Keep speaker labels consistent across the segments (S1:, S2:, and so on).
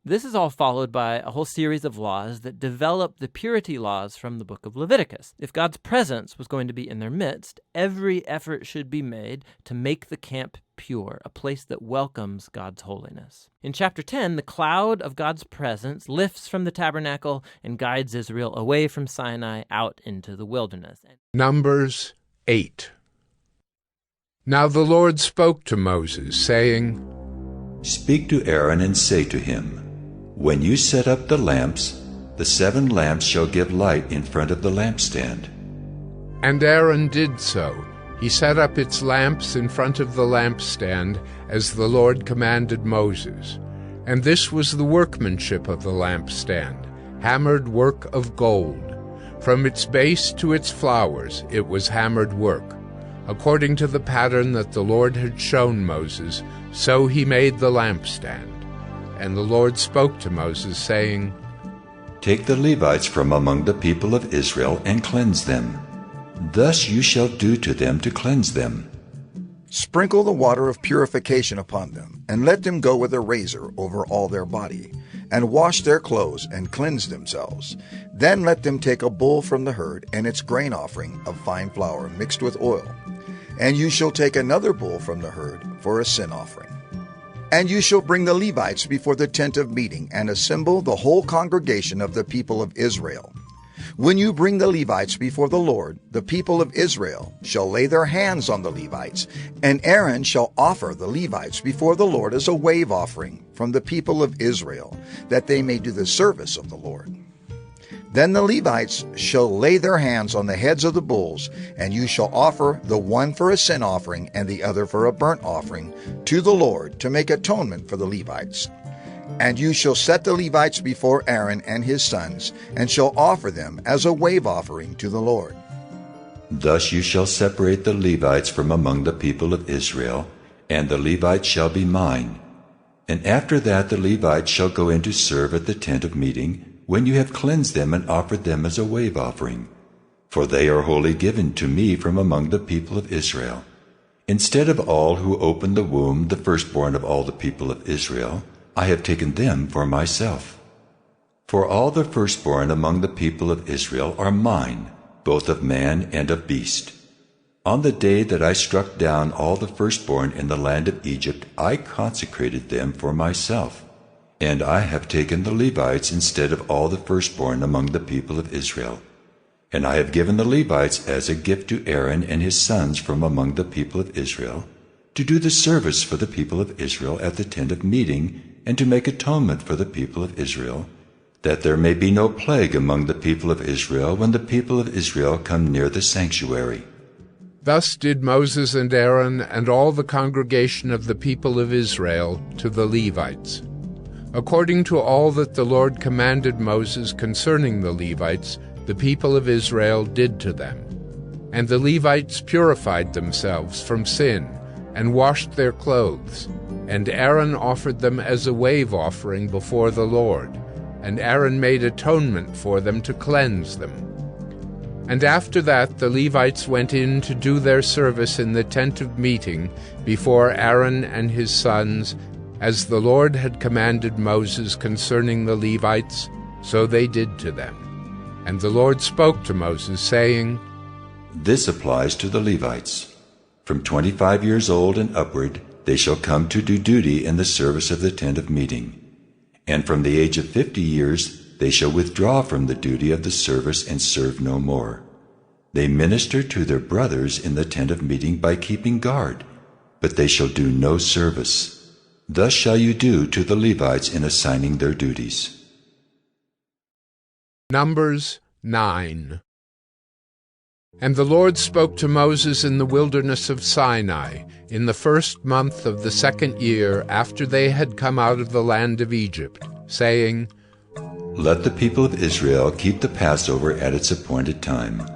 S1: This is all followed by a whole series of laws that develop the purity laws from the book of Leviticus. If God's presence was going to be in their midst, every effort should be made to make the camp pure, a place that welcomes God's holiness. In chapter 10, the cloud of God's presence lifts from the tabernacle and guides Israel away from Sinai out into the wilderness.
S2: Numbers 8. Now the Lord spoke to Moses, saying,
S3: Speak to Aaron and say to him, When you set up the lamps, the 7 lamps shall give light in front of the lampstand.
S2: And Aaron did so. He set up its lamps in front of the lampstand, as the Lord commanded Moses. And this was the workmanship of the lampstand, hammered work of gold. From its base to its flowers it was hammered work. According to the pattern that the Lord had shown Moses, so he made the lampstand. And the Lord spoke to Moses, saying,
S3: Take the Levites from among the people of Israel and cleanse them. Thus you shall do to them to cleanse them.
S4: Sprinkle the water of purification upon them, and let them go with a razor over all their body, and wash their clothes and cleanse themselves. Then let them take a bull from the herd and its grain offering of fine flour mixed with oil. And you shall take another bull from the herd for a sin offering. And you shall bring the Levites before the tent of meeting and assemble the whole congregation of the people of Israel. When you bring the Levites before the Lord, the people of Israel shall lay their hands on the Levites, and Aaron shall offer the Levites before the Lord as a wave offering from the people of Israel, that they may do the service of the Lord. Then the Levites shall lay their hands on the heads of the bulls, and you shall offer the one for a sin offering and the other for a burnt offering to the Lord to make atonement for the Levites. And you shall set the Levites before Aaron and his sons, and shall offer them as a wave offering to the Lord.
S3: Thus you shall separate the Levites from among the people of Israel, and the Levites shall be mine. And after that the Levites shall go in to serve at the tent of meeting, when you have cleansed them and offered them as a wave offering. For they are wholly given to me from among the people of Israel. Instead of all who open the womb, the firstborn of all the people of Israel, I have taken them for myself. For all the firstborn among the people of Israel are mine, both of man and of beast. On the day that I struck down all the firstborn in the land of Egypt, I consecrated them for myself. And I have taken the Levites instead of all the firstborn among the people of Israel. And I have given the Levites as a gift to Aaron and his sons from among the people of Israel, to do the service for the people of Israel at the tent of meeting, and to make atonement for the people of Israel, that there may be no plague among the people of Israel when the people of Israel come near the sanctuary.
S2: Thus did Moses and Aaron and all the congregation of the people of Israel to the Levites. According to all that the Lord commanded Moses concerning the Levites, the people of Israel did to them. And the Levites purified themselves from sin, and washed their clothes. And Aaron offered them as a wave offering before the Lord. And Aaron made atonement for them to cleanse them. And after that the Levites went in to do their service in the tent of meeting before Aaron and his sons, as the Lord had commanded Moses concerning the Levites, so they did to them. And the Lord spoke to Moses, saying,
S3: This applies to the Levites. From 25 years old and upward, they shall come to do duty in the service of the tent of meeting. And from the age of 50 years, they shall withdraw from the duty of the service and serve no more. They minister to their brothers in the tent of meeting by keeping guard, but they shall do no service. Thus shall you do to the Levites in assigning their duties.
S2: Numbers 9. And the Lord spoke to Moses in the wilderness of Sinai, in the 1st month of the 2nd year after they had come out of the land of Egypt, saying,
S3: Let the people of Israel keep the Passover at its appointed time.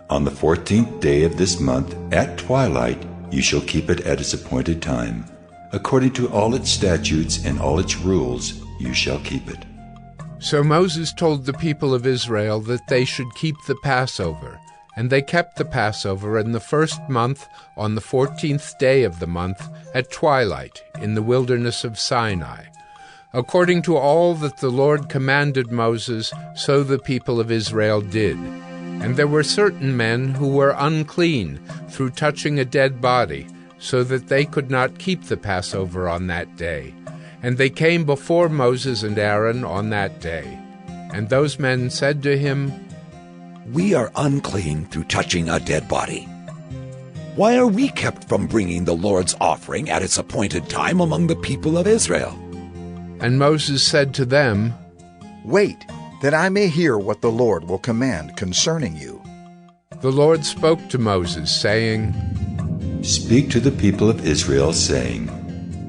S3: On the 14th day of this month, at twilight, you shall keep it at its appointed time. According to all its statutes and all its rules, you shall keep it.
S2: So Moses told the people of Israel that they should keep the Passover. And they kept the Passover in the 1st month on the 14th day of the month at twilight in the wilderness of Sinai. According to all that the Lord commanded Moses, so the people of Israel did. And there were certain men who were unclean through touching a dead body, so that they could not keep the Passover on that day. And they came before Moses and Aaron on that day. And those men said to him,
S5: "We are unclean through touching a dead body. Why are we kept from bringing the Lord's offering at its appointed time among the people of Israel?"
S2: And Moses said to them,
S4: "Wait, that I may hear what the Lord will command concerning you."
S2: The Lord spoke to Moses, saying,
S3: Speak to the people of Israel, saying,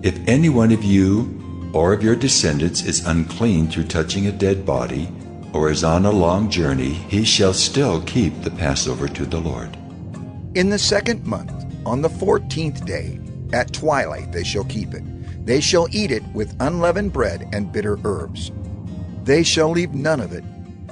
S3: If any one of you or of your descendants is unclean through touching a dead body, or is on a long journey, he shall still keep the Passover to the Lord.
S4: In the 2nd month, on the 14th day, at twilight they shall keep it. They shall eat it with unleavened bread and bitter herbs. They shall leave none of it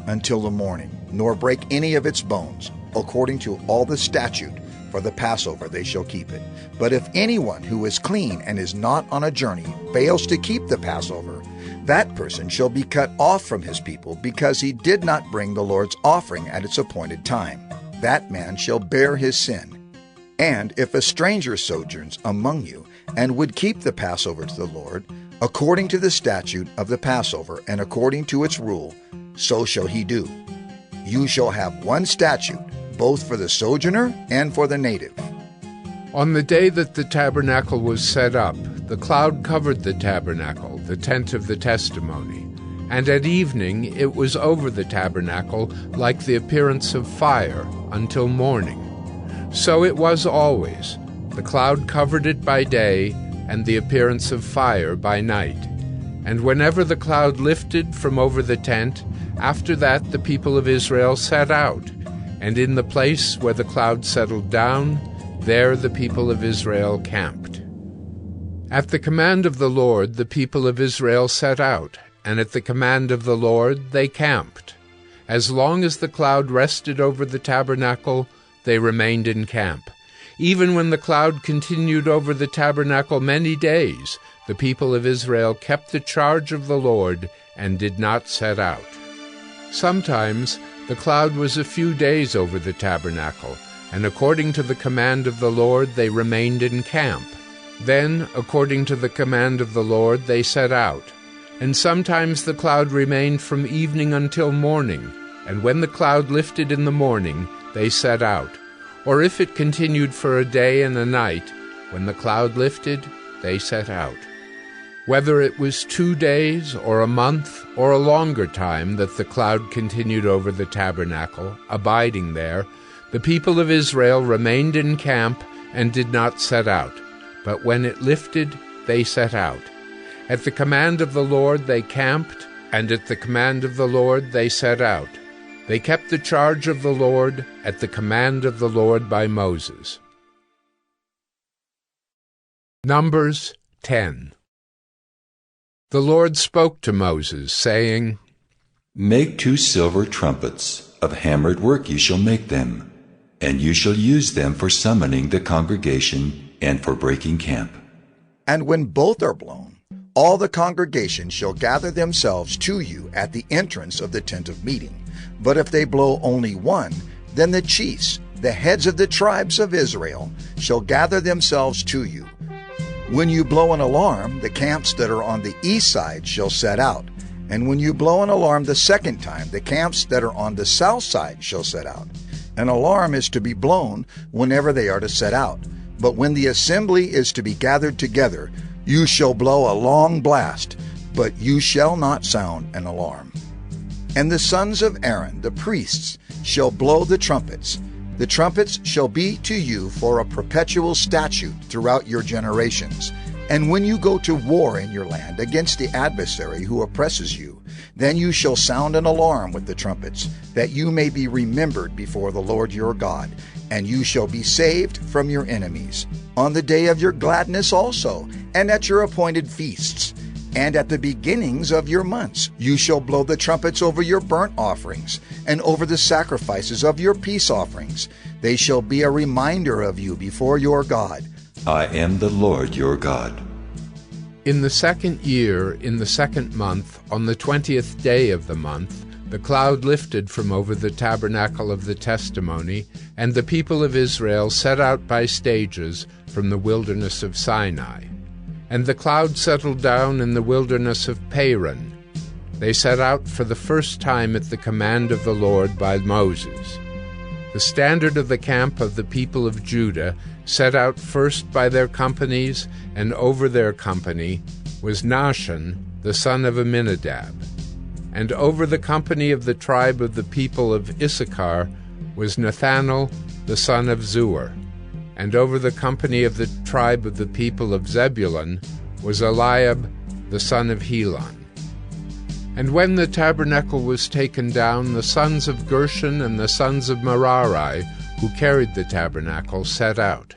S4: until the morning, nor break any of its bones. According to all the statute for the Passover they shall keep it. But if anyone who is clean and is not on a journey fails to keep the Passover, that person shall be cut off from his people, because he did not bring the Lord's offering at its appointed time. That man shall bear his sin. And if a stranger sojourns among you, and would keep the Passover to the Lord, according to the statute of the Passover, and according to its rule, so shall he do. You shall have one statute, both for the sojourner and for the native.
S2: On the day that the tabernacle was set up, the cloud covered the tabernacle, the tent of the testimony. And at evening it was over the tabernacle like the appearance of fire until morning. So it was always. The cloud covered it by day, and the appearance of fire by night. And whenever the cloud lifted from over the tent, after that the people of Israel set out. And in the place where the cloud settled down, there the people of Israel camped. At the command of the Lord the people of Israel set out, and at the command of the Lord they camped. As long as the cloud rested over the tabernacle, they remained in camp. Even when the cloud continued over the tabernacle many days, the people of Israel kept the charge of the Lord and did not set out. Sometimes the cloud was a few days over the tabernacle, and according to the command of the Lord they remained in camp. Then, according to the command of the Lord, they set out. And sometimes the cloud remained from evening until morning, and when the cloud lifted in the morning, they set out. Or if it continued for a day and a night, when the cloud lifted, they set out. Whether it was 2 days or a month or a longer time that the cloud continued over the tabernacle, abiding there, the people of Israel remained in camp and did not set out. But when it lifted, they set out. At the command of the Lord they camped, and at the command of the Lord they set out. They kept the charge of the Lord at the command of the Lord by Moses. Numbers 10. The Lord spoke to Moses, saying,
S3: Make 2 silver trumpets, of hammered work you shall make them, and you shall use them for summoning the congregation and for breaking camp.
S4: And when both are blown, all the congregation shall gather themselves to you at the entrance of the tent of meeting. But if they blow only one, then the chiefs, the heads of the tribes of Israel, shall gather themselves to you. When you blow an alarm, the camps that are on the east side shall set out. And when you blow an alarm the second time, the camps that are on the south side shall set out. An alarm is to be blown whenever they are to set out. But when the assembly is to be gathered together, you shall blow a long blast, but you shall not sound an alarm. And the sons of Aaron, the priests, shall blow the trumpets. The trumpets shall be to you for a perpetual statute throughout your generations. And when you go to war in your land against the adversary who oppresses you, then you shall sound an alarm with the trumpets, that you may be remembered before the Lord your God, and you shall be saved from your enemies. On the day of your gladness also, and at your appointed feasts, and at the beginnings of your months, you shall blow the trumpets over your burnt offerings, and over the sacrifices of your peace offerings. They shall be a reminder of you before your God.
S3: I am the Lord your God.
S2: In the 2nd year, in the 2nd month, on the 20th day of the month, the cloud lifted from over the tabernacle of the testimony, and the people of Israel set out by stages from the wilderness of Sinai. And the cloud settled down in the wilderness of Paran. They set out for the first time at the command of the Lord by Moses. The standard of the camp of the people of Judah set out first by their companies, and over their company was Nahshon, the son of Amminadab. And over the company of the tribe of the people of Issachar was Nathanael, the son of Zuar. And over the company of the tribe of the people of Zebulun was Eliab, the son of Helon. And when the tabernacle was taken down, the sons of Gershon and the sons of Merari, who carried the tabernacle, set out.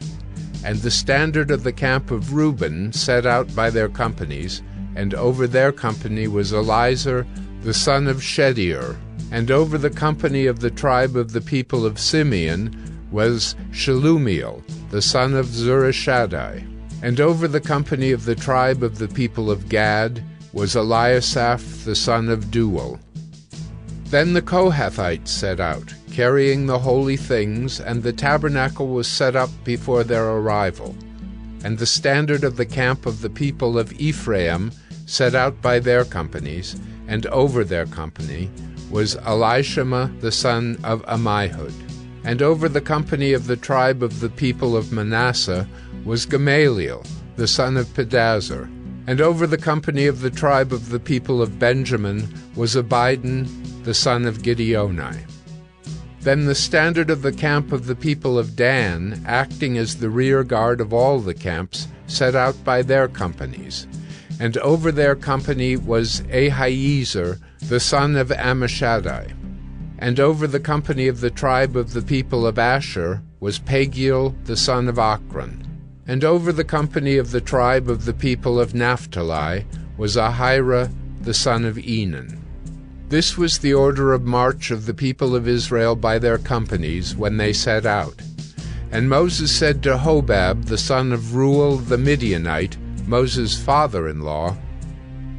S2: And the standard of the camp of Reuben set out by their companies, and over their company was Elizur, the son of Shedeur. And over the company of the tribe of the people of Simeon was Shelumiel, the son of Zurishaddai. And over the company of the tribe of the people of Gad was Eliasaph, the son of Deuel. Then the Kohathites set out, carrying the holy things, and the tabernacle was set up before their arrival. And the standard of the camp of the people of Ephraim set out by their companies, and over their company was Elishama, the son of Ammihud. And over the company of the tribe of the people of Manasseh was Gamaliel, the son of Pedazur. And over the company of the tribe of the people of Benjamin was Abidan, the son of Gideoni. Then the standard of the camp of the people of Dan, acting as the rear guard of all the camps, set out by their companies. And over their company was Ahiezer, the son of Ammishaddai. And over the company of the tribe of the people of Asher was Pagiel, the son of Ochran. And over the company of the tribe of the people of Naphtali was Ahira, the son of Enan. This was the order of march of the people of Israel by their companies when they set out. And Moses said to Hobab, the son of Reuel the Midianite, Moses' father-in-law,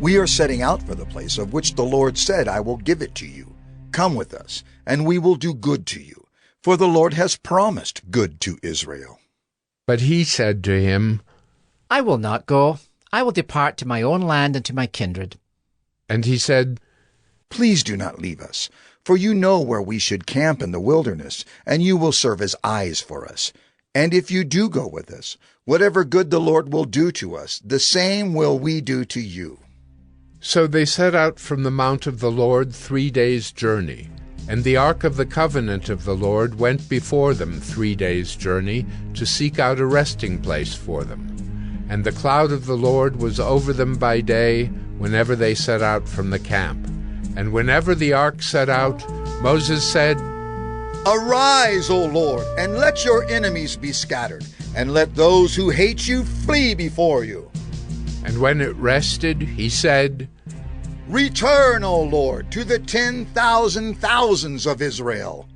S4: We are setting out for the place of which the Lord said, I will give it to you. Come with us, and we will do good to you, for the Lord has promised good to Israel.
S2: But he said to him,
S6: I will not go. I will depart to my own land and to my kindred.
S2: And he said,
S4: Please do not leave us, for you know where we should camp in the wilderness, and you will serve as eyes for us. And if you do go with us, whatever good the Lord will do to us, the same will we do to you.
S2: So they set out from the mount of the Lord 3 days' journey. And the ark of the covenant of the Lord went before them 3 days' journey to seek out a resting place for them. And the cloud of the Lord was over them by day whenever they set out from the camp. And whenever the ark set out, Moses said,
S4: Arise, O Lord, and let your enemies be scattered, and let those who hate you flee before you.
S2: And when it rested, he said,
S4: Return, O Lord, to the 10,000 thousands of Israel.